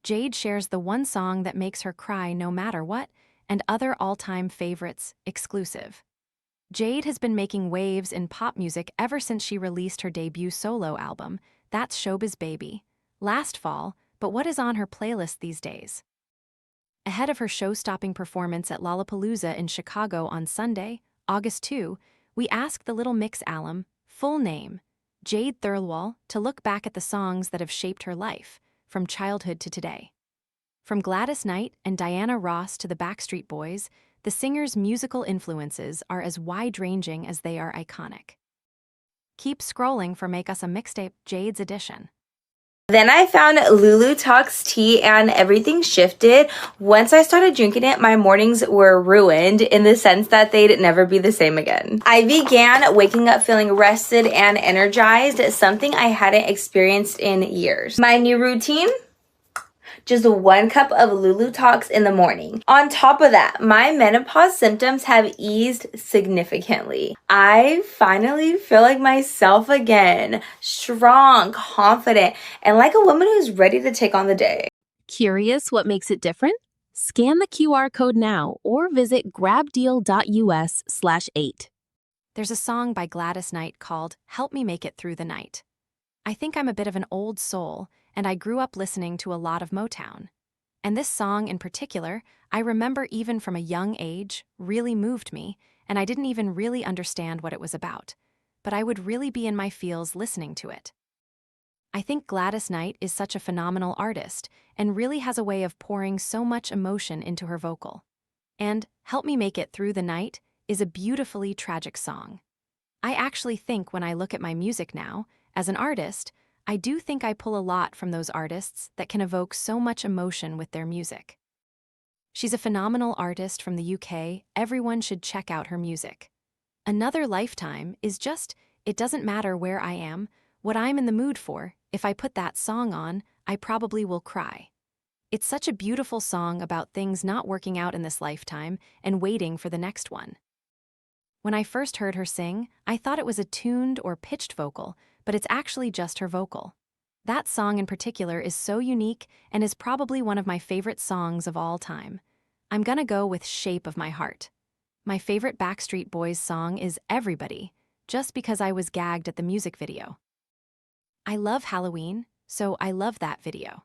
Jade shares the one song that makes her cry no matter what, and other all-time favorites, exclusive. Jade has been making waves in pop music ever since she released her debut solo album, That's Showbiz Baby, last fall, but what is on her playlist these days? Ahead of her show-stopping performance at Lollapalooza in Chicago on Sunday, August 2, we asked the Little Mix alum, full name, Jade Thirlwall, to look back at the songs that have shaped her life, from childhood to today. From Gladys Knight and Diana Ross to the Backstreet Boys, the singer's musical influences are as wide-ranging as they are iconic. Keep scrolling for Make Us a Mixtape, Jade's edition. Then I found Lulu Talks tea and everything shifted. Once I started drinking it, my mornings were ruined in the sense that they'd never be the same again. I began waking up feeling rested and energized, something I hadn't experienced in years. My new routine? Just 1 cup of Lulu Talks in the morning. On top of that, my menopause symptoms have eased significantly. I finally feel like myself again, strong, confident, and like a woman who's ready to take on the day. Curious what makes it different? Scan the QR code now or visit grabdeal.us/8. There's a song by Gladys Knight called Help Me Make It Through the Night. I think I'm a bit of an old soul, and I grew up listening to a lot of Motown. And this song in particular, I remember even from a young age, really moved me, and I didn't even really understand what it was about. But I would really be in my feels listening to it. I think Gladys Knight is such a phenomenal artist and really has a way of pouring so much emotion into her vocal. And Help Me Make It Through the Night is a beautifully tragic song. I actually think when I look at my music now, as an artist, I do think I pull a lot from those artists that can evoke so much emotion with their music. She's a phenomenal artist from the UK. Everyone should check out her music. Another Lifetime is just, it doesn't matter where I am, what I'm in the mood for, if I put that song on, I probably will cry. It's such a beautiful song about things not working out in this lifetime and waiting for the next one. When I first heard her sing, I thought it was a tuned or pitched vocal, but it's actually just her vocal. That song in particular is so unique and is probably one of my favorite songs of all time. I'm gonna go with Shape of My Heart. My favorite Backstreet Boys song is Everybody, just because I was gagged at the music video. I love Halloween, so I love that video.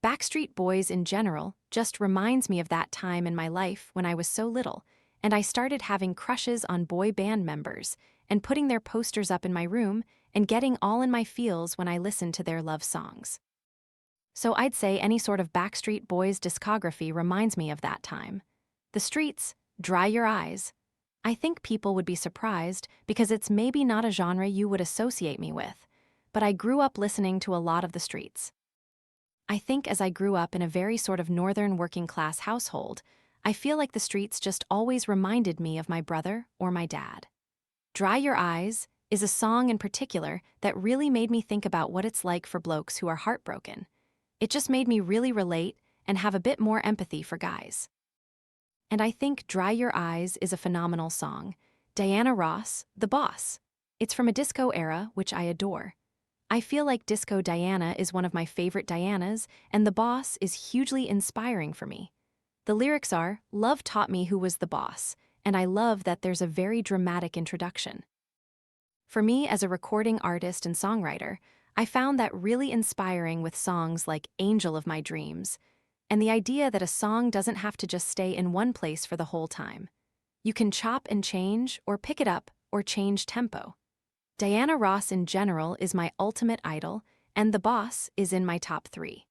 Backstreet Boys in general just reminds me of that time in my life when I was so little, and I started having crushes on boy band members and putting their posters up in my room and getting all in my feels when I listened to their love songs. So I'd say any sort of Backstreet Boys discography reminds me of that time. The Streets, Dry Your Eyes. I think people would be surprised because it's maybe not a genre you would associate me with, but I grew up listening to a lot of the Streets. I think as I grew up in a very sort of northern working class household, I feel like the Streets just always reminded me of my brother or my dad. Dry Your Eyes is a song in particular that really made me think about what it's like for blokes who are heartbroken. It just made me really relate and have a bit more empathy for guys. And I think Dry Your Eyes is a phenomenal song. Diana Ross, The Boss. It's from a disco era, which I adore. I feel like Disco Diana is one of my favorite Dianas, and The Boss is hugely inspiring for me. The lyrics are, Love taught me who was the boss, and I love that there's a very dramatic introduction. For me, as a recording artist and songwriter, I found that really inspiring with songs like Angel of My Dreams, and the idea that a song doesn't have to just stay in one place for the whole time. You can chop and change, or pick it up, or change tempo. Diana Ross in general is my ultimate idol, and The Boss is in my top 3.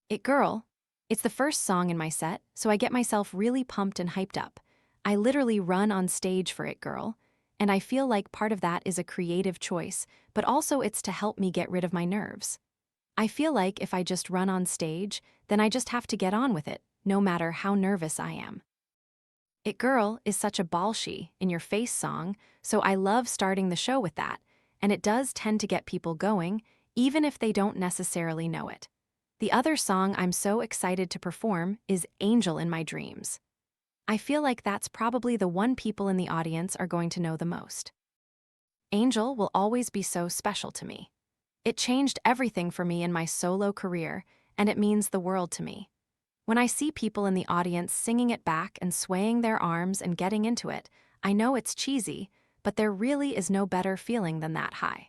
It Girl. It's the first song in my set, so I get myself really pumped and hyped up. I literally run on stage for It Girl, and I feel like part of that is a creative choice, but also it's to help me get rid of my nerves. I feel like if I just run on stage, then I just have to get on with it, no matter how nervous I am. It Girl is such a ballsy, in-your-face song, so I love starting the show with that, and it does tend to get people going, even if they don't necessarily know it. The other song I'm so excited to perform is Angel in My Dreams. I feel like that's probably the one people in the audience are going to know the most. Angel will always be so special to me. It changed everything for me in my solo career, and it means the world to me. When I see people in the audience singing it back and swaying their arms and getting into it, I know it's cheesy, but there really is no better feeling than that high.